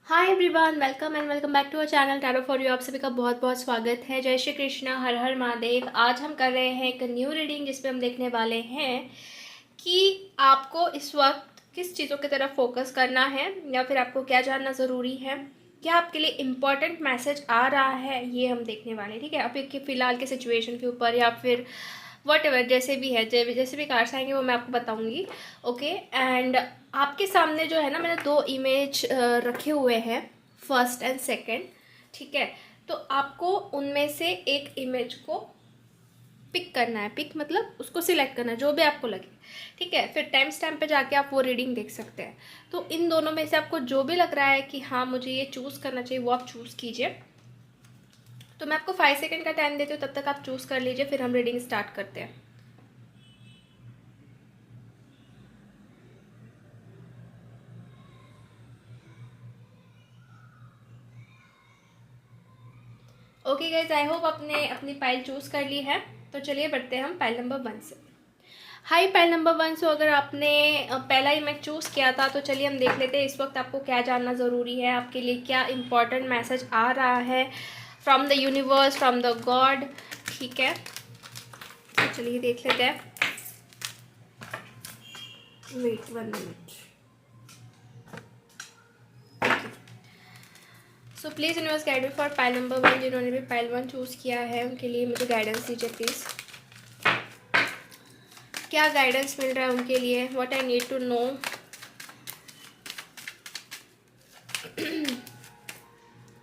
Hi everyone, welcome and welcome back to our channel tarot for you. आप सभी का बहुत बहुत स्वागत है। जय श्री कृष्णा, हर हर महादेव। आज हम कर रहे हैं एक न्यू रीडिंग जिसपे हम देखने वाले हैं कि आपको इस वक्त किस चीज़ों की तरफ फोकस करना है या फिर आपको क्या जानना ज़रूरी है, क्या आपके लिए इम्पोर्टेंट मैसेज आ रहा है, ये हम देखने वाले हैं। ठीक है, अभी के फ़िलहाल के सिचुएशन के ऊपर या फिर वट एवर जैसे भी है, जैसे भी कार्ड्स आएंगे वो मैं आपको बताऊंगी। ओके, एंड आपके सामने जो है ना, मैंने दो इमेज रखे हुए हैं, फर्स्ट एंड सेकंड। ठीक है, तो आपको उनमें से एक इमेज को पिक करना है। पिक मतलब उसको सिलेक्ट करना है, जो भी आपको लगे। ठीक है, फिर टाइम स्टैम्प पे जाके आप वो रीडिंग देख सकते हैं। तो इन दोनों में से आपको जो भी लग रहा है कि हाँ मुझे ये चूज़ करना चाहिए, वो आप चूज़ कीजिए। तो मैं आपको 5 सेकेंड का टाइम देती हूँ, तब तक आप चूज़ कर लीजिए, फिर हम रीडिंग स्टार्ट करते हैं। ओके गाइज, आई होप आपने अपनी फाइल चूज़ कर ली है। तो चलिए बढ़ते हैं हम फाइल नंबर 1 से। High, file number 1। सो अगर आपने पहला इमेज चूज़ किया था तो चलिए हम देख लेते हैं इस वक्त आपको क्या जानना ज़रूरी है, आपके लिए क्या इंपॉर्टेंट मैसेज आ रहा है from the universe, from the god. ठीक है, तो चलिए देख लेते हैं। Wait 1 minute. So please universe guide me for file number 1। जिन्होंने भी फाइल 1 चूज़ किया है उनके लिए मुझे गाइडेंस दीजिए प्लीज़। क्या गाइडेंस मिल रहा है उनके लिए, what I need to know.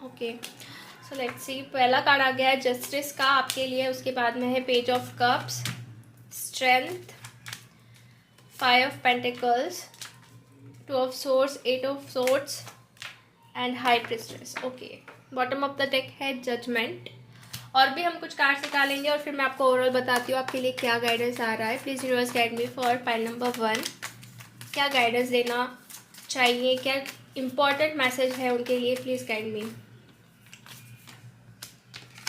Okay, so let's see. पहला कार्ड आ गया है जस्टिस का आपके लिए, उसके बाद में है page of cups, strength, 5 of pentacles, 2 of swords, 8 of swords and high prestress. Okay, bottom of the deck है जजमेंट। और भी हम कुछ कार्ड्स निकालेंगे और फिर मैं आपको ओवरऑल बताती हूँ आपके लिए क्या गाइडेंस आ रहा है। Please universe guide me for file number 1। क्या गाइडेंस देना चाहिए, क्या इम्पोर्टेंट मैसेज है उनके लिए, please guide me.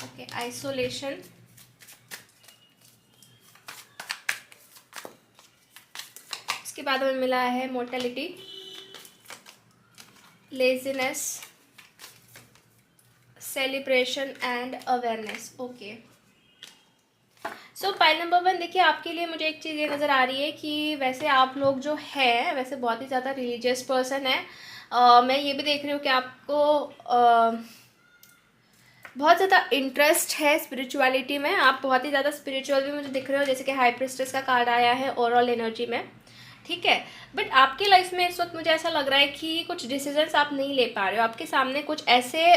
Okay, isolation, उसके बाद हमें मिला है mortality, laziness, celebration and awareness. Okay, so file number 1 देखिए, आपके लिए मुझे एक चीज़ ये नज़र आ रही है कि वैसे आप लोग जो है वैसे बहुत ही ज़्यादा रिलीजियस पर्सन है। मैं ये भी देख रही हूँ कि आपको बहुत ज़्यादा इंटरेस्ट है स्पिरिचुअलिटी में। आप बहुत ही ज़्यादा स्पिरिचुअल भी मुझे दिख रहे हो, जैसे कि हाई प्रिस्टेस का कार्ड आया है ओवरऑल एनर्जी में। ठीक है, बट आपकी लाइफ में इस वक्त मुझे ऐसा लग रहा है कि कुछ डिसीजंस आप नहीं ले पा रहे हो। आपके सामने कुछ ऐसे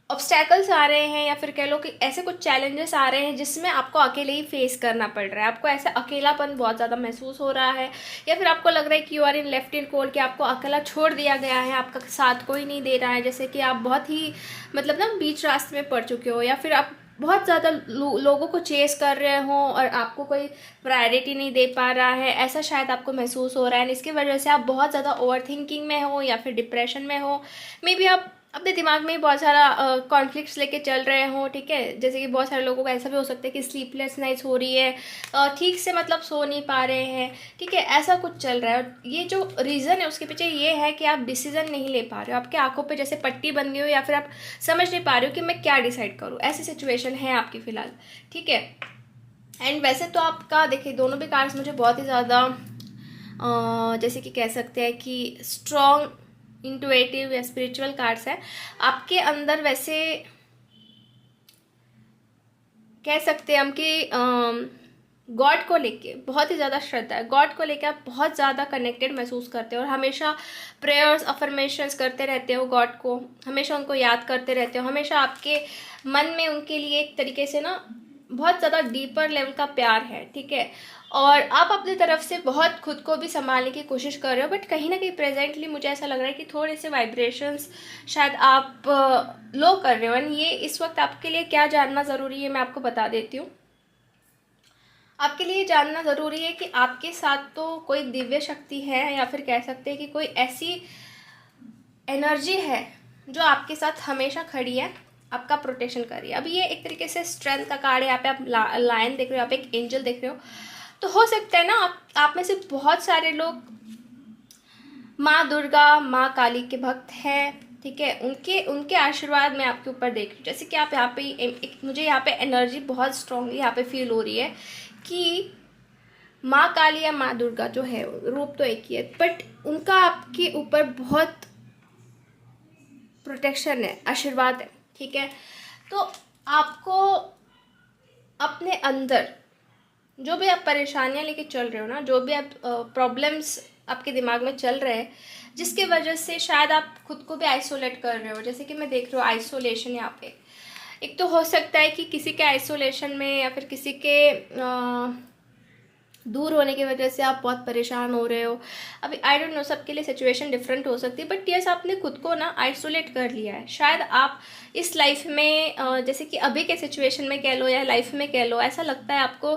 ऑब्स्टैकल्स आ रहे हैं या फिर कह लो कि ऐसे कुछ चैलेंजेस आ रहे हैं जिसमें आपको अकेले ही फेस करना पड़ रहा है। आपको ऐसा अकेलापन बहुत ज़्यादा महसूस हो रहा है, या फिर आपको लग रहा है कि you are in left in cold, कि आपको अकेला छोड़ दिया गया है, आपका साथ कोई नहीं दे रहा है। जैसे कि आप बहुत ही मतलब ना बीच रास्ते में पड़ चुके हो, या फिर आप बहुत ज़्यादा लोगों को चेस कर रहे हो और आपको कोई प्रायोरिटी नहीं दे पा रहा है, ऐसा शायद आपको महसूस हो रहा है। इसकी वजह से आप बहुत ज़्यादा ओवर थिंकिंग में हो या फिर डिप्रेशन में हो। मे बी आप अपने दिमाग में ही बहुत सारा कॉन्फ्लिक्ट्स लेके चल रहे हो। ठीक है, जैसे कि बहुत सारे लोगों को ऐसा भी हो सकता है कि स्लीपलेस नाइट्स हो रही है, ठीक से मतलब सो नहीं पा रहे हैं। ठीक है, ऐसा कुछ चल रहा है। और ये जो रीज़न है उसके पीछे ये है कि आप डिसीजन नहीं ले पा रहे हो, आपके आंखों पे जैसे पट्टी बन गई हो, या फिर आप समझ नहीं पा रहे हो कि मैं क्या डिसाइड करूँ। ऐसी सिचुएशन है आपकी फ़िलहाल। ठीक है, एंड वैसे तो आपका देखिए दोनों भी कार्ड्स मुझे बहुत ही ज़्यादा जैसे कि कह सकते हैं कि स्ट्रॉन्ग इंटुएटिव या स्पिरिचुअल कार्ड्स है। आपके अंदर वैसे कह सकते हैं हम कि गॉड को लेके बहुत ही ज़्यादा श्रद्धा है। गॉड को लेके आप बहुत ज़्यादा कनेक्टेड महसूस करते हो और हमेशा प्रेयर्स अफर्मेशंस करते रहते हो, गॉड को हमेशा उनको याद करते रहते हो। हमेशा आपके मन में उनके लिए एक तरीके से ना बहुत ज़्यादा डीपर लेवल का प्यार है। ठीक है, और आप अपनी तरफ से बहुत खुद को भी संभालने की कोशिश कर रहे हो, बट कहीं ना कहीं प्रेजेंटली मुझे ऐसा लग रहा है कि थोड़े से वाइब्रेशंस शायद आप लो कर रहे हो। एंड ये इस वक्त आपके लिए क्या जानना ज़रूरी है मैं आपको बता देती हूँ। आपके लिए जानना ज़रूरी है कि आपके साथ तो कोई दिव्य शक्ति है, या फिर कह सकते हैं कि कोई ऐसी एनर्जी है जो आपके साथ हमेशा खड़ी है, आपका प्रोटेक्शन कर रही है। अभी ये एक तरीके से स्ट्रेंथ का कार्ड है। यहाँ पे आप लायन देख रहे हो, आप एक एंजल देख रहे हो। तो हो सकता है ना आप में से बहुत सारे लोग माँ दुर्गा, माँ काली के भक्त हैं, ठीक है। उनके उनके आशीर्वाद मैं आपके ऊपर देख रही हूँ। जैसे कि आप यहाँ पे मुझे यहाँ पे एनर्जी बहुत स्ट्रांगली यहाँ पे फील हो रही है कि माँ काली या माँ दुर्गा जो है, रूप तो एक ही है, बट उनका आपके ऊपर बहुत प्रोटेक्शन है, आशीर्वाद है, ठीक है। तो आपको अपने अंदर जो भी आप परेशानियां लेके चल रहे हो ना, जो भी आप प्रॉब्लम्स आपके दिमाग में चल रहे हैं, जिसके वजह से शायद आप खुद को भी आइसोलेट कर रहे हो, जैसे कि मैं देख रही हूँ आइसोलेशन यहाँ पे। एक तो हो सकता है कि किसी के आइसोलेशन में या फिर किसी के दूर होने की वजह से आप बहुत परेशान हो रहे हो। अभी आई डोंट नो, सबके लिए सिचुएशन डिफरेंट हो सकती है, बट यस आपने खुद को ना आइसोलेट कर लिया है। शायद आप इस लाइफ में जैसे कि अभी के सिचुएशन में कह लो या लाइफ में कह लो, ऐसा लगता है आपको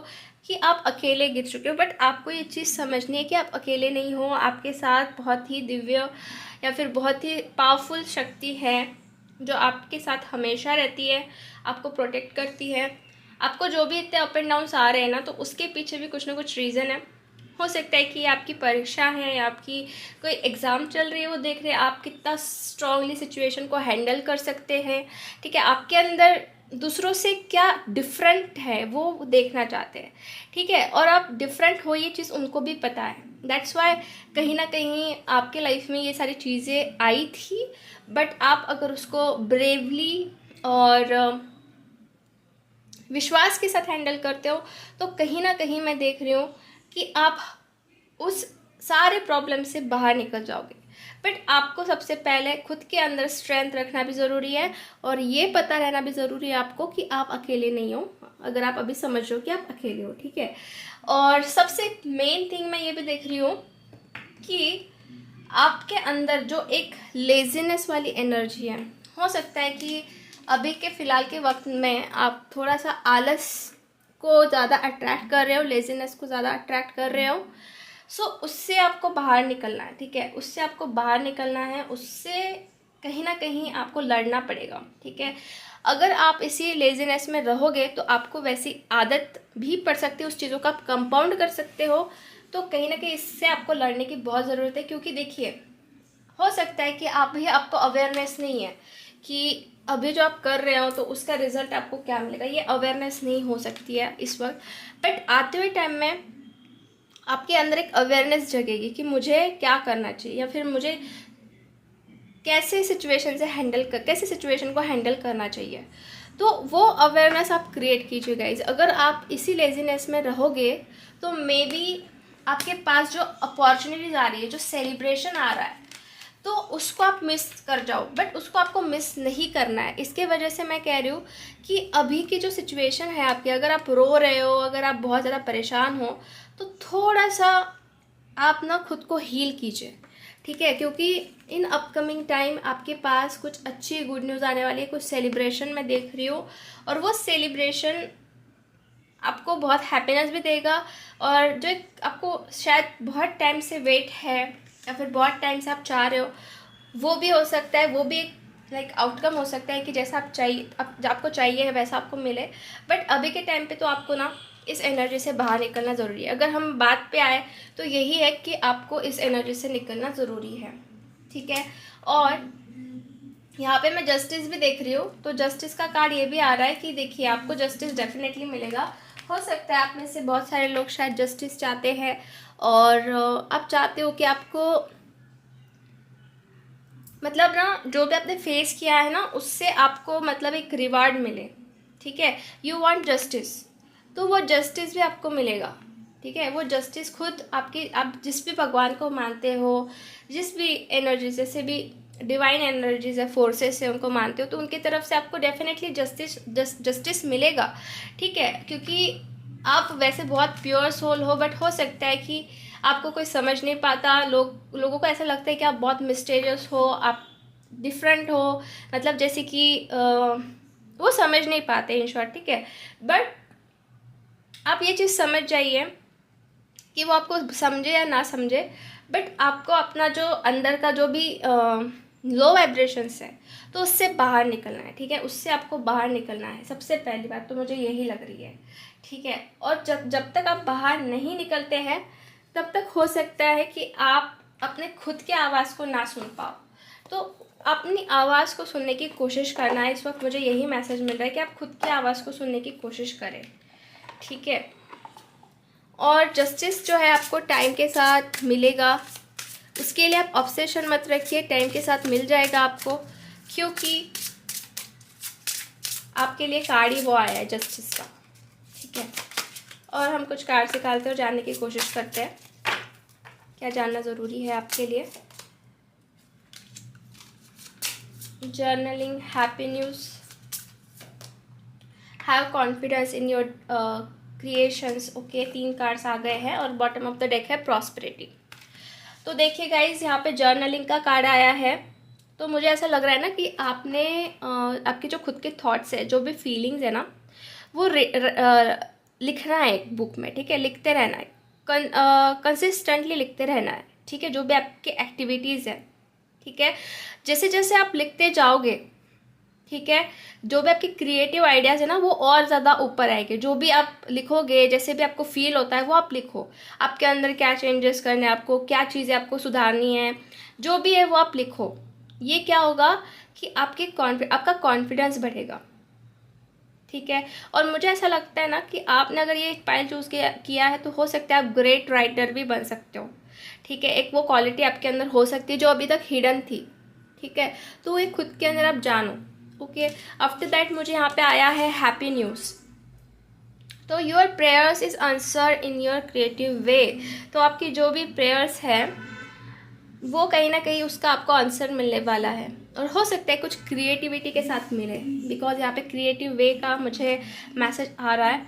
कि आप अकेले गिर चुके हो, बट आपको ये चीज़ समझनी है कि आप अकेले नहीं हो। आपके साथ बहुत ही दिव्य या फिर बहुत ही पावरफुल शक्ति है जो आपके साथ हमेशा रहती है, आपको प्रोटेक्ट करती है। आपको जो भी इतने अप एंड डाउन्स आ रहे हैं ना, तो उसके पीछे भी कुछ ना कुछ रीज़न है। हो सकता है कि आपकी परीक्षा है या आपकी कोई एग्ज़ाम चल रही है, वो देख रहे हैं आप कितना स्ट्रांगली सिचुएशन को हैंडल कर सकते हैं, ठीक है। आपके अंदर दूसरों से क्या डिफरेंट है वो देखना चाहते हैं, ठीक है। और आप डिफरेंट हो, ये चीज़ उनको भी पता है। दैट्स वाई कहीं ना कहीं आपके लाइफ में ये सारी चीज़ें आई थी, बट आप अगर उसको ब्रेवली और विश्वास के साथ हैंडल करते हो, तो कहीं ना कहीं मैं देख रही हूँ कि आप उस सारे प्रॉब्लम से बाहर निकल जाओगे। बट आपको सबसे पहले खुद के अंदर स्ट्रेंथ रखना भी ज़रूरी है, और ये पता रहना भी ज़रूरी है आपको कि आप अकेले नहीं हो, अगर आप अभी समझ लो कि आप अकेले हो, ठीक है। और सबसे मेन थिंग मैं ये भी देख रही हूँ कि आपके अंदर जो एक लेजीनेस वाली एनर्जी है, हो सकता है कि अभी के फ़िलहाल के वक्त में आप थोड़ा सा आलस को ज़्यादा अट्रैक्ट कर रहे हो, लेजीनेस को ज़्यादा अट्रैक्ट कर रहे हो। सो उससे आपको बाहर निकलना है, ठीक है। उससे आपको बाहर निकलना है, उससे कहीं ना कहीं आपको लड़ना पड़ेगा, ठीक है। अगर आप इसी लेजीनेस में रहोगे तो आपको वैसी आदत भी पड़ सकती है, उस चीज़ों का आप कंपाउंड कर सकते हो। तो कहीं ना कहीं इससे आपको लड़ने की बहुत ज़रूरत है, क्योंकि देखिए हो सकता है कि आपको अवेयरनेस नहीं है कि अभी जो आप कर रहे हो तो उसका रिजल्ट आपको क्या मिलेगा, ये अवेयरनेस नहीं हो सकती है इस वक्त। बट आते हुए टाइम में आपके अंदर एक अवेयरनेस जगेगी कि मुझे क्या करना चाहिए, या फिर मुझे कैसे कैसे सिचुएशन को हैंडल करना चाहिए। तो वो अवेयरनेस आप क्रिएट कीजिए गाइज। अगर आप इसी लेजीनेस में रहोगे तो मे बी आपके पास जो अपॉर्चुनिटीज़ आ रही है, जो सेलिब्रेशन आ रहा है, तो उसको आप मिस कर जाओ। बट उसको आपको मिस नहीं करना है। इसके वजह से मैं कह रही हूँ कि अभी की जो सिचुएशन है आपकी, अगर आप रो रहे हो, अगर आप बहुत ज़्यादा परेशान हो, तो थोड़ा सा आप ना खुद को हील कीजिए, ठीक है। क्योंकि इन अपकमिंग टाइम आपके पास कुछ अच्छी गुड न्यूज़ आने वाली है, कुछ सेलिब्रेशन मैं देख रही हूँ, और वो सेलिब्रेशन आपको बहुत हैप्पीनेस भी देगा। और जो आपको शायद बहुत टाइम से वेट है या फिर बहुत टाइम से आप चाह रहे हो, वो भी हो सकता है, वो भी एक आउटकम हो सकता है कि जैसा आपको चाहिए है वैसा आपको मिले। बट अभी के टाइम पे तो आपको ना इस एनर्जी से बाहर निकलना ज़रूरी है। अगर हम बात पे आए तो यही है कि आपको इस एनर्जी से निकलना ज़रूरी है, ठीक है। और यहाँ पे मैं जस्टिस भी देख रही हूँ, तो जस्टिस का कार्ड ये भी आ रहा है कि देखिए आपको जस्टिस डेफिनेटली मिलेगा। हो सकता है आप में से बहुत सारे लोग शायद जस्टिस चाहते हैं, और आप चाहते हो कि आपको मतलब ना जो भी आपने फेस किया है ना, उससे आपको मतलब एक रिवार्ड मिले, ठीक है। यू वांट जस्टिस, तो वो जस्टिस भी आपको मिलेगा, ठीक है। वो जस्टिस खुद आप जिस भी भगवान को मानते हो, जिस भी एनर्जी जैसे भी डिवाइन एनर्जीज है, फोर्सेस है, उनको मानते हो, तो उनकी तरफ से आपको डेफिनेटली जस्टिस मिलेगा, ठीक है। क्योंकि आप वैसे बहुत प्योर सोल हो, बट हो सकता है कि आपको कोई समझ नहीं पाता। लोगों को ऐसा लगता है कि आप बहुत मिस्टीरियस हो, आप डिफरेंट हो, मतलब जैसे कि वो समझ नहीं पाते इन शॉर्ट, ठीक है। बट आप ये चीज़ समझ जाइए कि वो आपको समझे या ना समझे, बट आपको अपना जो अंदर का जो भी लो वाइब्रेशंस है, तो उससे बाहर निकलना है, ठीक है। उससे आपको बाहर निकलना है, सबसे पहली बात तो मुझे यही लग रही है, ठीक है। और जब तक आप बाहर नहीं निकलते हैं, तब तक हो सकता है कि आप अपने खुद के आवाज़ को ना सुन पाओ, तो अपनी आवाज़ को सुनने की कोशिश करना है। इस वक्त मुझे यही मैसेज मिल रहा है कि आप खुद की आवाज़ को सुनने की कोशिश करें, ठीक है। और जस्टिस जो है आपको टाइम के साथ मिलेगा, उसके लिए आप ऑब्सेशन मत रखिए, टाइम के साथ मिल जाएगा आपको, क्योंकि आपके लिए कार्ड ही वो आया है जस्टिस का, ठीक है। और हम कुछ कार्ड निकालते और जानने की कोशिश करते हैं क्या जानना ज़रूरी है आपके लिए। Journaling, happy news, have confidence in your creations, okay, 3 cards आ गए हैं। और बॉटम ऑफ द डेक है प्रॉस्पेरिटी। तो देखिए गाइज, यहाँ पे जर्नलिंग का कार्ड आया है, तो मुझे ऐसा लग रहा है ना कि आपने आपके जो खुद के थॉट्स है, जो भी फीलिंग्स है ना, वो लिखना है एक बुक में, ठीक है। लिखते रहना है, कंसिस्टेंटली लिखते रहना है, ठीक है। जो भी आपकी एक्टिविटीज़ है, ठीक है, जैसे जैसे आप लिखते जाओगे, ठीक है, जो भी आपकी क्रिएटिव आइडियाज़ है ना, वो और ज़्यादा ऊपर आएंगे। जो भी आप लिखोगे, जैसे भी आपको फील होता है वो आप लिखो। आपके अंदर क्या चेंजेस करने हैं, आपको क्या चीज़ें आपको सुधारनी है, जो भी है वो आप लिखो। ये क्या होगा कि आपका कॉन्फिडेंस बढ़ेगा, ठीक है। और मुझे ऐसा लगता है ना कि आपने अगर ये पाइल चूज़ किया है तो हो सकता है आप ग्रेट राइटर भी बन सकते हो, ठीक है। एक वो क्वालिटी आपके अंदर हो सकती है जो अभी तक हिडन थी, ठीक है। तो ये खुद के अंदर आप जानो, ओके। आफ्टर दैट मुझे यहाँ पे आया है हैप्पी न्यूज़। तो your prayers is answer in your creative way. तो आपकी जो भी प्रेयर्स है वो कहीं ना कहीं उसका आपको आंसर मिलने वाला है, और हो सकता है कुछ क्रिएटिविटी के साथ मिले, बिकॉज यहाँ पे क्रिएटिव वे का मुझे मैसेज आ रहा है,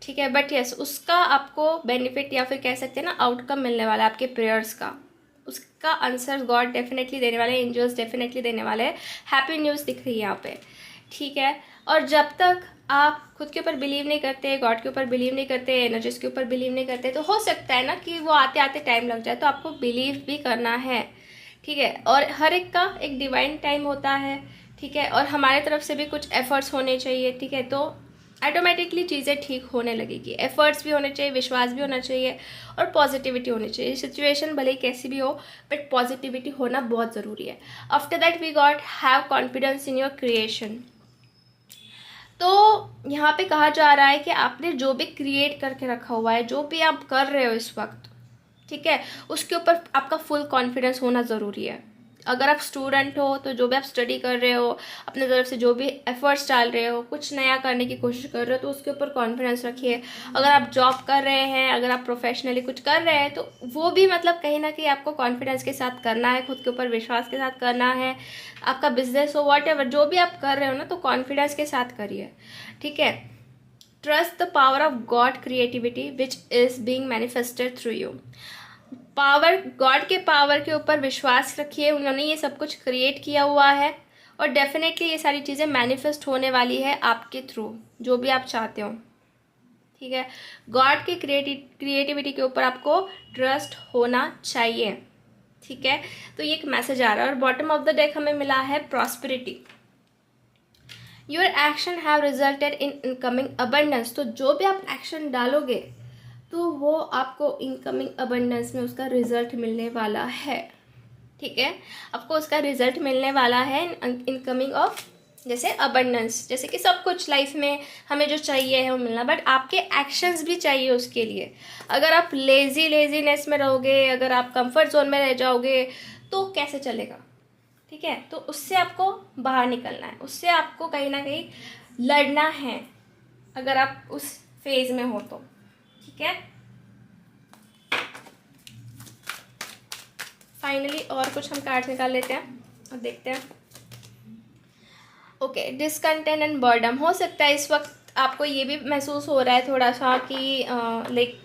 ठीक है। बट यस, उसका आपको बेनिफिट या फिर कह सकते हैं ना आउटकम मिलने वाला है आपके प्रेयर्स का। उसका आंसर गॉड डेफिनेटली देने वाले, एंजल्स डेफिनेटली देने वाले हैं। हैप्पी न्यूज़ दिख रही है यहाँ पे, ठीक है। और जब तक आप खुद के ऊपर बिलीव नहीं करते, गॉड के ऊपर बिलीव नहीं करते, एनर्जीज के ऊपर बिलीव नहीं करते, तो हो सकता है ना कि वो आते आते टाइम लग जाए। तो आपको बिलीव भी करना है, ठीक है। और हर एक का एक डिवाइन टाइम होता है, ठीक है। और हमारे तरफ से भी कुछ एफर्ट्स होने चाहिए, ठीक है। तो ऑटोमेटिकली चीज़ें ठीक होने लगेगी। एफर्ट्स भी होने चाहिए, विश्वास भी होना चाहिए, और पॉजिटिविटी होनी चाहिए। सिचुएशन भले ही कैसी भी हो, बट पॉजिटिविटी होना बहुत ज़रूरी है। After that we got have confidence in your creation. तो यहाँ पे कहा जा रहा है कि आपने जो भी क्रिएट करके रखा हुआ है, जो भी आप कर रहे हो इस वक्त, ठीक है, उसके ऊपर आपका फुल कॉन्फिडेंस होना ज़रूरी है। अगर आप स्टूडेंट हो तो जो भी आप स्टडी कर रहे हो, अपने तरफ से जो भी एफर्ट्स डाल रहे हो, कुछ नया करने की कोशिश कर रहे हो, तो उसके ऊपर कॉन्फिडेंस रखिए। अगर आप जॉब कर रहे हैं, अगर आप प्रोफेशनली कुछ कर रहे हैं, तो वो भी मतलब कहीं ना कहीं आपको कॉन्फिडेंस के साथ करना है, खुद के ऊपर विश्वास के साथ करना है। आपका बिजनेस हो, वॉटएवर, जो भी आप कर रहे हो ना, तो कॉन्फिडेंस के साथ करिए, ठीक है। Trust the power of God creativity which is being manifested through you. Power, God के पावर के ऊपर विश्वास रखिए। उन्होंने ये सब कुछ क्रिएट किया हुआ है, और डेफिनेटली ये सारी चीज़ें मैनिफेस्ट होने वाली है आपके थ्रू, जो भी आप चाहते हो, ठीक है। गॉड की क्रिएटिविटी के ऊपर आपको ट्रस्ट होना चाहिए, ठीक है। तो ये एक मैसेज आ रहा है। और बॉटम ऑफ द डेक हमें मिला है prosperity. Your action have resulted in incoming abundance. तो जो भी आप एक्शन डालोगे तो वो आपको इनकमिंग अबंडेंस में उसका रिजल्ट मिलने वाला है, ठीक है। आपको उसका रिजल्ट मिलने वाला है इनकमिंग ऑफ, जैसे अबंडेंस, जैसे कि सब कुछ लाइफ में हमें जो चाहिए है वो मिलना, बट आपके एक्शंस भी चाहिए उसके लिए। अगर आप लेजीनेस में रहोगे, अगर आप कंफर्ट जोन में रह जाओगे, तो कैसे चलेगा, ठीक है। तो उससे आपको बाहर निकलना है, उससे आपको कहीं ना कहीं लड़ना है, अगर आप उस फेज में हो तो, ठीक है। फाइनली और कुछ हम कार्ड निकाल लेते हैं और देखते हैं। Okay, discontent and boredom. हो सकता है इस वक्त आपको ये भी महसूस हो रहा है थोड़ा सा कि लाइक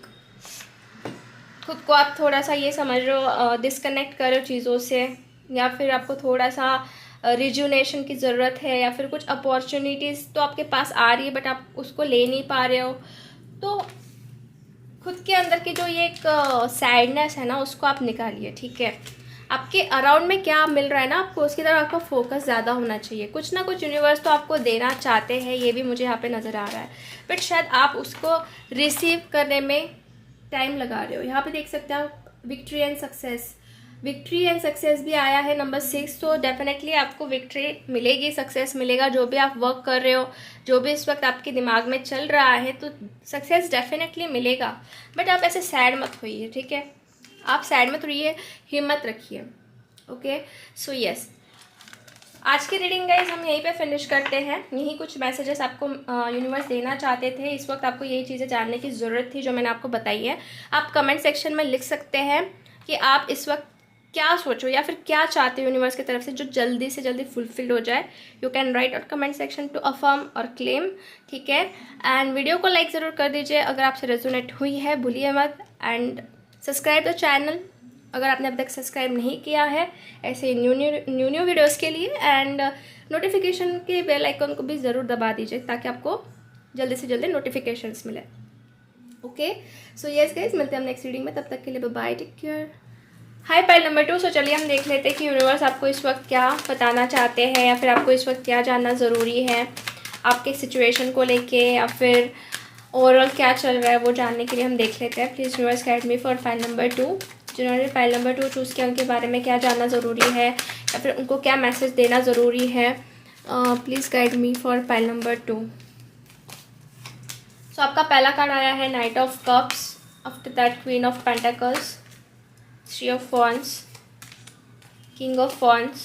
खुद को आप थोड़ा सा ये समझ रहे हो, डिसकनेक्ट कर रहे हो चीज़ों से, या फिर आपको थोड़ा सा रिजुनेशन की ज़रूरत है, या फिर कुछ अपॉर्चुनिटीज़ तो आपके पास आ रही है बट आप उसको ले नहीं पा रहे हो। तो खुद के अंदर की जो ये एक सैडनेस है ना, उसको आप निकालिए, ठीक है। आपके अराउंड में क्या मिल रहा है ना आपको, उसकी तरफ आपका फोकस ज़्यादा होना चाहिए। कुछ ना कुछ यूनिवर्स तो आपको देना चाहते हैं, ये भी मुझे यहाँ पे नज़र आ रहा है, बट शायद आप उसको रिसीव करने में टाइम लगा रहे हो। यहाँ पे देख सकते हैं आप victory and success, victory and success भी आया है नंबर 6, तो डेफिनेटली आपको विक्ट्री मिलेगी, सक्सेस मिलेगा। जो भी आप वर्क कर रहे हो, जो भी इस वक्त आपके दिमाग में चल रहा है, तो सक्सेस डेफिनेटली मिलेगा। बट आप ऐसे सैड मत होइए, ठीक है, आप सैड मत रहिए, हिम्मत रखिए। ओके, सो यस, आज की रीडिंग गाइज हम यहीं पे फिनिश करते हैं। यही कुछ मैसेजेस आपको यूनिवर्स देना चाहते थे। इस वक्त आपको यही चीज़ें जानने की ज़रूरत थी जो मैंने आपको बताई है। आप कमेंट सेक्शन में लिख सकते हैं कि आप इस वक्त क्या सोचो या फिर क्या चाहते हो यूनिवर्स की तरफ से जो जल्दी से जल्दी फुलफिल हो जाए। You can write on comment section two affirm और क्लेम, ठीक है। एंड वीडियो को लाइक ज़रूर कर दीजिए अगर आपसे रेजोनेट हुई है, भूलिए मत। एंड सब्सक्राइब द चैनल अगर आपने अब तक सब्सक्राइब नहीं किया है ऐसे न्यू वीडियोज़ के लिए। एंड नोटिफिकेशन के बेल आइकन को भी ज़रूर दबा दीजिए ताकि आपको जल्दी से जल्दी नोटिफिकेशंस मिले। ओके, सो यस गाइस, मिलते हैं हम नेक्स्ट रीडिंग में। तब तक के लिए बाय, टेक केयर। हाय पाइल नंबर 2। सो चलिए हम देख लेते हैं कि यूनिवर्स आपको इस वक्त क्या बताना चाहते हैं या फिर आपको इस वक्त क्या जानना ज़रूरी है आपके सिचुएशन को लेके, या फिर ओवरऑल क्या चल रहा है वो जानने के लिए हम देख लेते हैं। Please universe guide me for file number 2। जिन्होंने फाइल नंबर 2 चूज़ किया उनके बारे में क्या जानना ज़रूरी है या फिर उनको क्या मैसेज देना ज़रूरी है। Please guide me for file number 2। सो आपका पहला कार्ड आया है night of cups, after that queen of pentacles, 3 of wands, king of wands,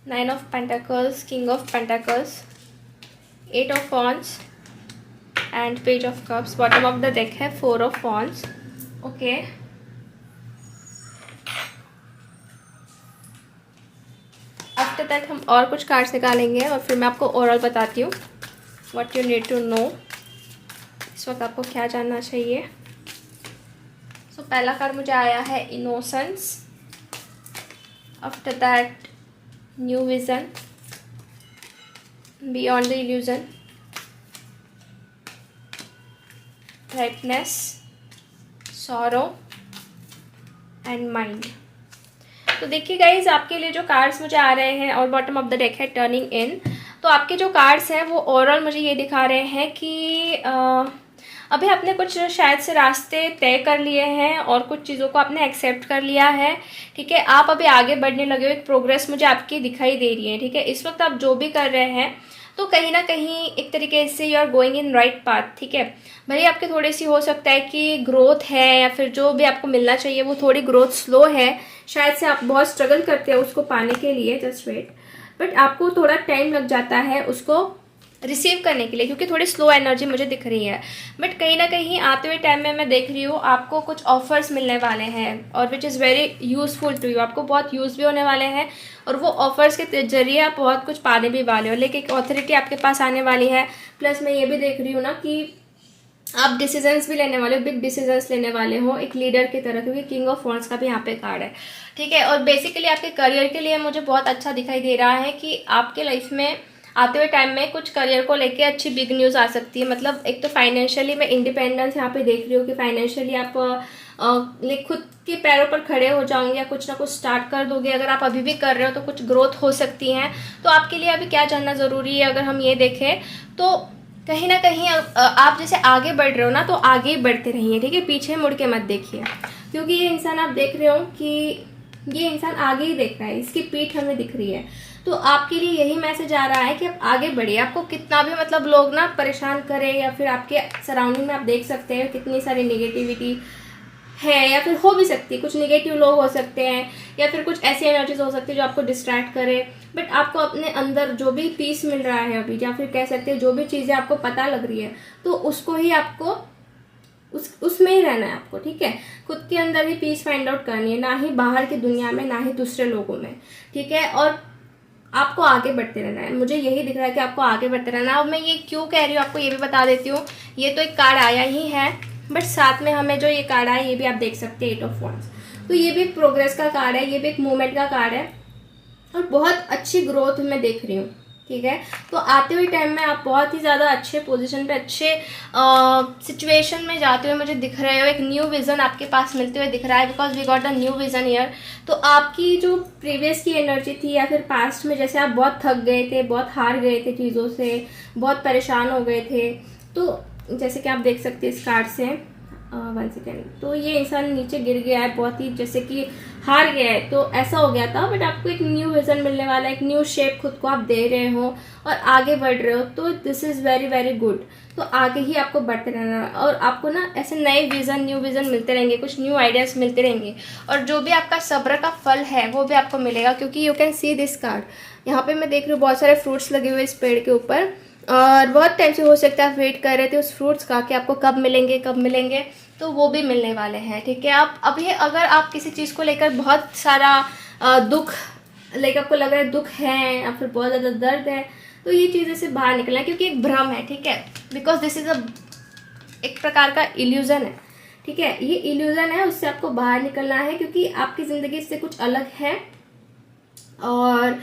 9 of pentacles, king of pentacles, 8 of wands and page of cups। Bottom of the deck है 4 of wands। Okay, after that हम और कुछ cards निकालेंगे और फिर मैं आपको overall बताती हूँ what you need to know, इस वक्त आपको क्या जानना चाहिए। तो पहला कार्ड मुझे आया है innocence, after that new vision, beyond the illusion, rightness, sorrow and mind. तो देखिए गाइज, आपके लिए जो कार्ड्स मुझे आ रहे हैं और बॉटम ऑफ द डेक है टर्निंग इन, तो आपके जो कार्ड्स हैं वो ओवरऑल मुझे ये दिखा रहे हैं कि अभी आपने कुछ शायद से रास्ते तय कर लिए हैं और कुछ चीज़ों को आपने एक्सेप्ट कर लिया है, ठीक है। आप अभी आगे बढ़ने लगे हो, एक प्रोग्रेस मुझे आपकी दिखाई दे रही है, ठीक है। इस वक्त आप जो भी कर रहे हैं तो कहीं ना कहीं एक तरीके से you are going in right path, ठीक है। भले आपके थोड़ी सी हो सकता है कि ग्रोथ है या फिर जो भी आपको मिलना चाहिए वो थोड़ी ग्रोथ स्लो है, शायद से आप बहुत स्ट्रगल करते हैं उसको पाने के लिए, जस्ट वेट। बट आपको थोड़ा टाइम लग जाता है उसको रिसीव करने के लिए क्योंकि थोड़ी स्लो एनर्जी मुझे दिख रही है। बट कहीं ना कहीं आते हुए टाइम में मैं देख रही हूँ आपको कुछ ऑफर्स मिलने वाले हैं और which is very useful to you, आपको बहुत यूज़ भी होने वाले हैं और वो ऑफर्स के जरिए आप बहुत कुछ पाने भी वाले हो। लेकिन एक ऑथोरिटी आपके पास आने वाली है। प्लस मैं ये भी देख रही हूँ ना कि आप डिसीजंस भी लेने वाले हो, बिग डिसीजंस लेने वाले हो एक लीडर की तरह, क्योंकि किंग ऑफ वॉन्ड्स का भी यहाँ पे कार्ड है, ठीक है। और बेसिकली आपके करियर के लिए मुझे बहुत अच्छा दिखाई दे रहा है कि आपके लाइफ में आते हुए टाइम में कुछ करियर को लेके अच्छी बिग न्यूज़ आ सकती है। मतलब एक तो फाइनेंशियली मैं इंडिपेंडेंस यहाँ पे देख रही हूँ कि फाइनेंशियली आप खुद के पैरों पर खड़े हो जाओगे या कुछ ना कुछ स्टार्ट कर दोगे। अगर आप अभी भी कर रहे हो तो कुछ ग्रोथ हो सकती है। तो आपके लिए अभी क्या जानना ज़रूरी है अगर हम ये देखें तो कहीं ना कहीं आप जैसे आगे बढ़ रहे हो ना तो आगे ही बढ़ते रहिए, ठीक है। पीछे मुड़ के मत देखिए क्योंकि ये इंसान आप देख रहे हो कि ये इंसान आगे ही देख रहा है, इसकी पीठ हमें दिख रही है। तो आपके लिए यही मैसेज आ रहा है कि आप आगे बढ़िए। आपको कितना भी मतलब लोग ना परेशान करें या फिर आपके सराउंडिंग में आप देख सकते हैं कितनी सारी नेगेटिविटी है या फिर हो भी सकती है, कुछ नेगेटिव लोग हो सकते हैं या फिर कुछ ऐसी एनर्जीज हो सकती है जो आपको डिस्ट्रैक्ट करे। बट आपको अपने अंदर जो भी पीस मिल रहा है अभी या फिर कह सकते हैं जो भी चीज़ें आपको पता लग रही है तो उसको ही आपको उसमें ही रहना है आपको, ठीक है। खुद के अंदर ही पीस फाइंड आउट करनी है, ना ही बाहर की दुनिया में, ना ही दूसरे लोगों में, ठीक है। और आपको आगे बढ़ते रहना है, मुझे यही दिख रहा है कि आपको आगे बढ़ते रहना है। अब मैं ये क्यों कह रही हूँ आपको ये भी बता देती हूँ। ये तो एक कार्ड आया ही है बट साथ में हमें जो ये कार्ड आया ये भी आप देख सकते हैं 8 ऑफ वॉन्ड्स, तो ये भी एक प्रोग्रेस का कार्ड है, ये भी एक मूवमेंट का कार्ड है और बहुत अच्छी ग्रोथ मैं देख रही हूँ, ठीक है। तो आते हुए टाइम में आप बहुत ही ज़्यादा अच्छे पोजीशन पे अच्छे सिचुएशन में जाते हुए मुझे दिख रहे हो। एक न्यू विज़न आपके पास मिलते हुए दिख रहा है because we got a new vision year. तो आपकी जो प्रीवियस की एनर्जी थी या फिर पास्ट में जैसे आप बहुत थक गए थे, बहुत हार गए थे चीज़ों से, बहुत परेशान हो गए थे, तो जैसे कि आप देख सकते हैं इस कार्ड से वन सेकेंड, तो ये इंसान नीचे गिर गया है, बहुत ही जैसे कि हार गया है, तो ऐसा हो गया था। बट आपको एक न्यू विजन मिलने वाला है, एक न्यू शेप खुद को आप दे रहे हो और आगे बढ़ रहे हो, तो this is very very good. तो आगे ही आपको बढ़ते रहना है और आपको ना ऐसे नए विज़न, न्यू विज़न मिलते रहेंगे, कुछ न्यू आइडियाज़ मिलते रहेंगे और जो भी आपका सब्र का फल है वो भी आपको मिलेगा। क्योंकि you can see this card, यहाँ पे मैं देख रही हूँ बहुत सारे फ्रूट्स लगे हुए इस पेड़ के ऊपर और बहुत टाइम से हो सकता है आप वेट कर रहे थे उस फ्रूट्स का कि आपको कब मिलेंगे कब मिलेंगे, तो वो भी मिलने वाले हैं। ठीक है, आप अभी अगर आप किसी चीज़ को लेकर बहुत सारा दुख, लाइक आपको लग रहा है दुख है या फिर बहुत ज़्यादा दर्द है, तो ये चीज़ें से बाहर निकलना है क्योंकि एक भ्रम है। ठीक है, बिकॉज दिस इज़ एक प्रकार का इल्यूज़न है। ठीक है, ये इल्यूज़न है, उससे आपको बाहर निकलना है क्योंकि आपकी ज़िंदगी से कुछ अलग है। और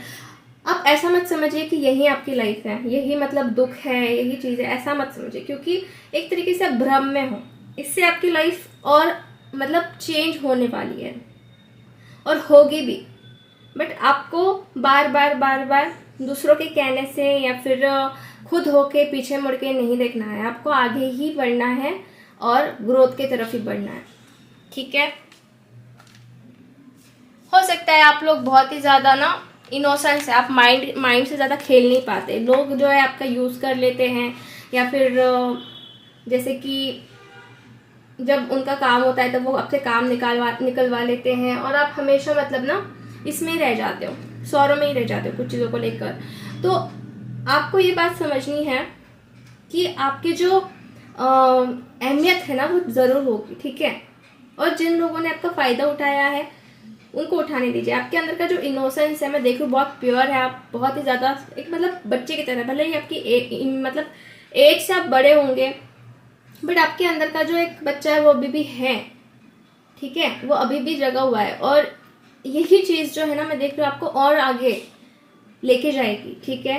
आप ऐसा मत समझिए कि यही आपकी लाइफ है, यही मतलब दुख है, यही चीज़ है, ऐसा मत समझिए क्योंकि एक तरीके से आप भ्रम में हो। इससे आपकी लाइफ और मतलब चेंज होने वाली है और होगी भी, बट आपको बार बार बार बार दूसरों के कहने से या फिर खुद होके पीछे मुड़ के नहीं देखना है, आपको आगे ही बढ़ना है और ग्रोथ की तरफ ही बढ़ना है। ठीक है, हो सकता है आप लोग बहुत ही ज़्यादा ना इनोसेंस है, आप माइंड से ज़्यादा खेल नहीं पाते, लोग जो है आपका यूज़ कर लेते हैं या फिर जैसे कि जब उनका काम होता है तब वो आपसे काम निकलवा लेते हैं और आप हमेशा मतलब ना इसमें ही रह जाते हो, सौरों में ही रह जाते हो कुछ चीज़ों को लेकर। तो आपको ये बात समझनी है कि आपकी जो अहमियत है ना वो ज़रूर होगी। ठीक है, और जिन लोगों ने आपका फ़ायदा उठाया है उनको उठाने दीजिए। आपके अंदर का जो इनोसेंस है मैं देख रही हूँ बहुत प्योर है, आप बहुत ही ज़्यादा एक मतलब बच्चे की तरह, भले ही आपकी मतलब एज से आप बड़े होंगे बट आपके अंदर का जो एक बच्चा है वो अभी भी है। ठीक है, वो अभी भी जगा हुआ है और यही चीज़ जो है ना मैं देख रही हूँ आपको और आगे लेके जाएगी। ठीक है,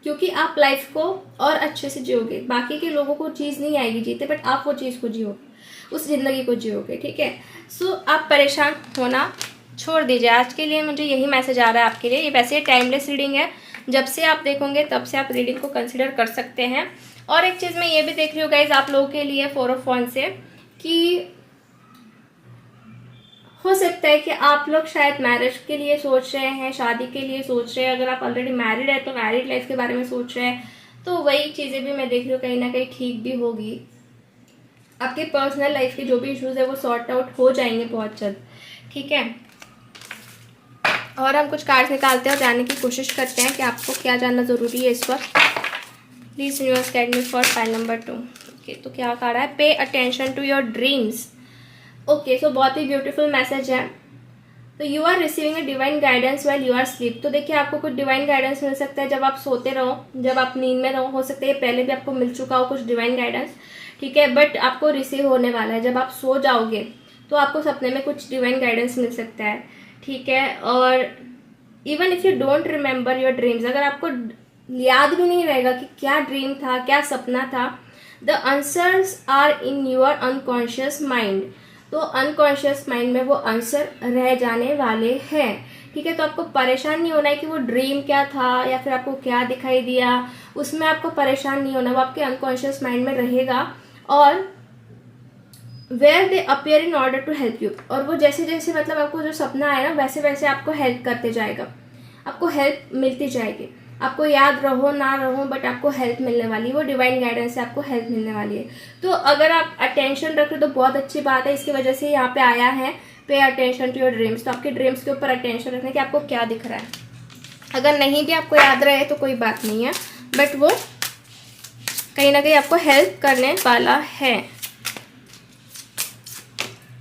क्योंकि आप लाइफ को और अच्छे से जियोगे, बाकी के लोगों को चीज़ नहीं आएगी जीते बट आप वो चीज़ को जियोगे, उस ज़िंदगी को जियोगे। ठीक है, सो आप परेशान होना छोड़ दीजिए। आज के लिए मुझे यही मैसेज आ रहा है आपके लिए। ये वैसे टाइमलेस रीडिंग है, जब से आप देखोगे तब से आप रीडिंग को कंसिडर कर सकते हैं। और एक चीज़ मैं ये भी देख रही हूँ गाइज आप लोगों के लिए 4 ऑफ वांड्स से कि हो सकता है कि आप लोग शायद मैरिज के लिए सोच रहे हैं, शादी के लिए सोच रहे हैं। अगर आप ऑलरेडी मैरिड है तो मैरिड लाइफ के बारे में सोच रहे हैं, तो वही चीज़ें भी मैं देख रही हूँ कहीं ना कहीं ठीक भी होगी। आपके पर्सनल लाइफ के जो भी इश्यूज है वो सॉर्ट आउट हो जाएंगे बहुत जल्द। ठीक है, और हम कुछ कार्ड्स निकालते हैं और जानने की कोशिश करते हैं कि आपको क्या जानना ज़रूरी है इस वक्त। Please universe guide me for file number 2। Okay, तो क्या कार्ड है? Pay attention to your dreams. Okay, so बहुत ही ब्यूटीफुल मैसेज है। तो you are receiving a divine guidance while you are sleep. तो देखिए आपको कुछ डिवाइन गाइडेंस मिल सकता है जब आप सोते रहो, जब आप नींद में रहो। हो सकता है पहले भी आपको मिल चुका हो कुछ डिवाइन गाइडेंस। ठीक है, बट आपको रिसीव होने वाला है। जब आप सो जाओगे तो आपको सपने में कुछ डिवाइन गाइडेंस मिल सकता है। ठीक है, और even if you don't remember your dreams, अगर आपको याद भी नहीं रहेगा कि क्या ड्रीम था, क्या सपना था, the answers are in your unconscious mind. तो अनकॉन्शियस माइंड में वो आंसर रह जाने वाले हैं। ठीक है, तो आपको परेशान नहीं होना है कि वो ड्रीम क्या था या फिर आपको क्या दिखाई दिया, उसमें आपको परेशान नहीं होना, वो आपके अनकॉन्शियस माइंड में रहेगा। और where they appear in order to help you, और वो जैसे जैसे मतलब आपको जो सपना आए ना वैसे वैसे आपको हेल्प करते जाएगा, आपको हेल्प मिलती जाएगी। आपको याद रहो ना रहो बट आपको हेल्प मिलने वाली है, वो डिवाइन गाइडेंस से आपको हेल्प मिलने वाली है। तो अगर आप अटेंशन रख रहे हो तो बहुत अच्छी बात है, इसकी वजह से यहाँ पे आया है pay attention to your dreams. तो आपके ड्रीम्स के ऊपर अटेंशन रखने कि आपको क्या दिख रहा है। अगर नहीं भी आपको याद रहे तो कोई बात नहीं है, बट वो कहीं ना कहीं आपको हेल्प करने वाला है।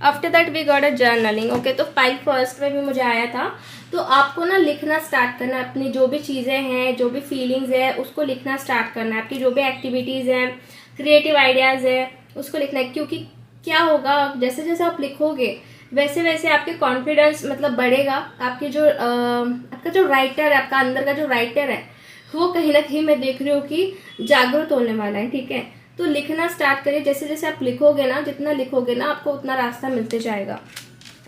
After that we got a journaling. Okay, तो फाइल फर्स्ट में भी मुझे आया था। तो आपको ना लिखना स्टार्ट करना है, अपनी जो भी चीज़ें हैं, जो भी फीलिंग्स है उसको लिखना स्टार्ट करना है। आपकी जो भी एक्टिविटीज़ हैं, क्रिएटिव आइडियाज़ है, उसको लिखना है। क्योंकि क्या होगा, जैसे जैसे आप लिखोगे वैसे वैसे आपके कॉन्फिडेंस मतलब बढ़ेगा। आपकी जो आपका जो राइटर है, आपका अंदर का जो राइटर है वो कहीं ना कहीं मैं देख रही हूँ कि जागरूक होने वाला है। ठीक है, तो लिखना स्टार्ट करिए। जैसे जैसे आप लिखोगे ना, जितना लिखोगे ना आपको उतना रास्ता मिलते जाएगा।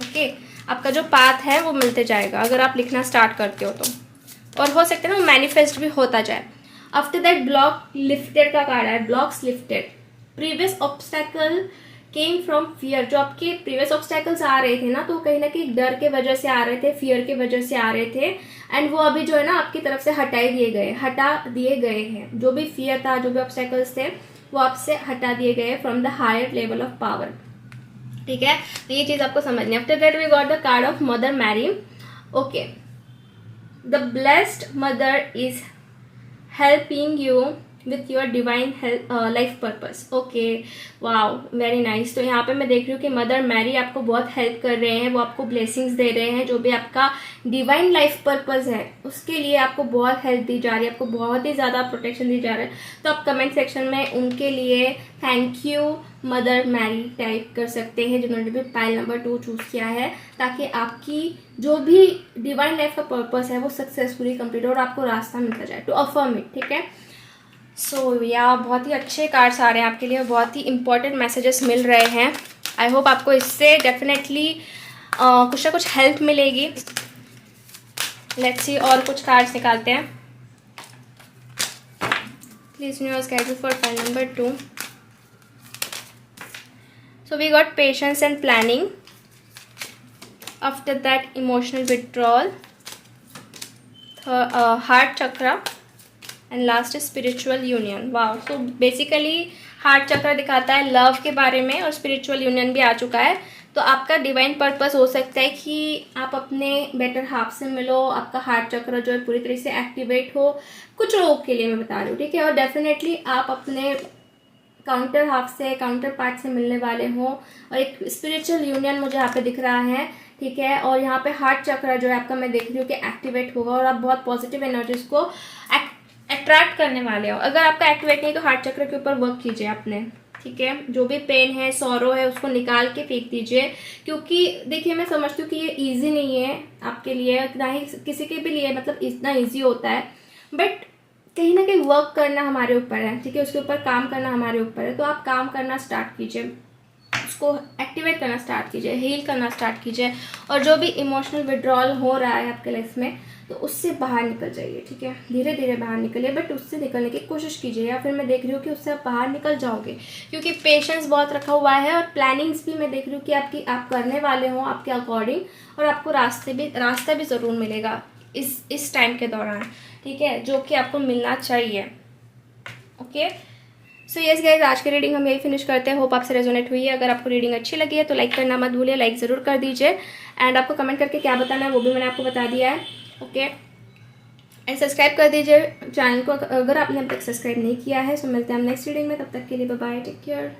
ओके, आपका जो पाथ है वो मिलते जाएगा अगर आप लिखना स्टार्ट करते हो तो। और हो सकता है ना वो मैनिफेस्ट भी होता जाए। आफ्टर दैट ब्लॉक लिफ्टेड का कार्ड है, blocks lifted. Previous obstacle came from fear. जो आपके प्रीवियस ऑब्स्टेकल्स आ रहे थे ना, तो कहीं ना कहीं डर के वजह से आ रहे थे, फियर के वजह से आ रहे थे, एंड वो अभी जो है ना आपकी तरफ से हटा दिए गए हैं। जो भी फियर था, जो भी ऑब्स्टेकल्स थे, वो आपसे हटा दिए गए from the higher level of power. ठीक है, तो ये चीज आपको समझनी है। After that we got the card of Mother Mary. Okay, the blessed mother is helping you with your divine life purpose. Okay, wow, very nice. तो यहाँ पे मैं देख रही हूँ कि मदर मैरी आपको बहुत हेल्प कर रहे हैं, वो आपको ब्लेसिंग्स दे रहे हैं। जो भी आपका डिवाइन लाइफ पर्पस है उसके लिए आपको बहुत हेल्प दी जा रही है, आपको बहुत ही ज़्यादा प्रोटेक्शन दी जा रहा है। तो आप कमेंट सेक्शन में उनके लिए thank you Mother Mary type कर सकते हैं, जिन्होंने भी पाइल नंबर 2 चूज किया है, ताकि आपकी जो भी डिवाइन लाइफ का पर्पस है वो सक्सेसफुली कंप्लीट हो और आपको रास्ता मिलता जाए। टू अफर्म इट, ठीक है। सो या बहुत ही अच्छे कार्ड्स आ रहे हैं आपके लिए, बहुत ही इंपॉर्टेंट मैसेजेस मिल रहे हैं। आई होप आपको इससे डेफिनेटली कुछ ना कुछ हेल्प मिलेगी। लेट्स सी, और कुछ कार्ड्स निकालते हैं। Please universe guide me for pile number 2। So we got patience and planning, after that emotional withdrawal, heart chakra, and last spiritual union. Wow, so basically heart chakra दिखाता है लव के बारे में, और स्पिरिचुअल यूनियन भी आ चुका है। तो आपका डिवाइन पर्पस हो सकता है कि आप अपने बेटर हाफ से मिलो, आपका हार्ट चक्र जो है पूरी तरह से एक्टिवेट हो, कुछ लोगों के लिए मैं बता रही हूँ, ठीक है। और डेफिनेटली आप अपने काउंटर हाफ से, काउंटर पार्ट से मिलने वाले हों, और एक स्पिरिचुअल यूनियन मुझे यहाँ पे दिख रहा है, ठीक है। और यहाँ पे हार्ट चक्र जो है आपका, मैं देख रही हूँ कि एक्टिवेट होगा, और आप बहुत पॉजिटिव एनर्जीज को अट्रैक्ट करने वाले हो। अगर आपका एक्टिवेट नहीं तो हार्ट चक्र के ऊपर वर्क कीजिए आपने, ठीक है। जो भी पेन है, सॉरो है, उसको निकाल के फेंक दीजिए, क्योंकि देखिए मैं समझती हूँ कि ये इजी नहीं है आपके लिए, ना ही किसी के भी लिए मतलब इतना इजी होता है, बट कहीं ना कहीं वर्क करना हमारे ऊपर है, ठीक है। उसके ऊपर काम करना हमारे ऊपर है। तो आप काम करना स्टार्ट कीजिए, उसको एक्टिवेट करना स्टार्ट कीजिए, हील करना स्टार्ट कीजिए, और जो भी इमोशनल विड्रॉल हो रहा है आपके लाइफ में, तो उससे बाहर निकल जाइए, ठीक है। धीरे धीरे बाहर निकलिए, बट उससे निकलने की कोशिश कीजिए, या फिर मैं देख रही हूँ कि उससे आप बाहर निकल जाओगे, क्योंकि पेशेंस बहुत रखा हुआ है, और प्लानिंग्स भी मैं देख रही हूँ कि आप करने वाले हो आपके अकॉर्डिंग, और आपको रास्ता भी ज़रूर मिलेगा इस टाइम के दौरान, ठीक है, जो कि आपको मिलना चाहिए। ओके, सो यस गाइज, आज की रीडिंग हम यही फिनिश करते हैं। होप आपसे रेजोनेट हुई है। अगर आपको रीडिंग अच्छी लगी है तो लाइक करना मत भूलिए, लाइक ज़रूर कर दीजिए, एंड आपको कमेंट करके क्या बताना है वो भी मैंने आपको बता दिया है। ओके, एंड सब्सक्राइब कर दीजिए चैनल को अगर आपने अब तक सब्सक्राइब नहीं किया है। सो मिलते हैं हम नेक्स्ट रीडिंग में, तब तक के लिए बाय बाय, टेक केयर।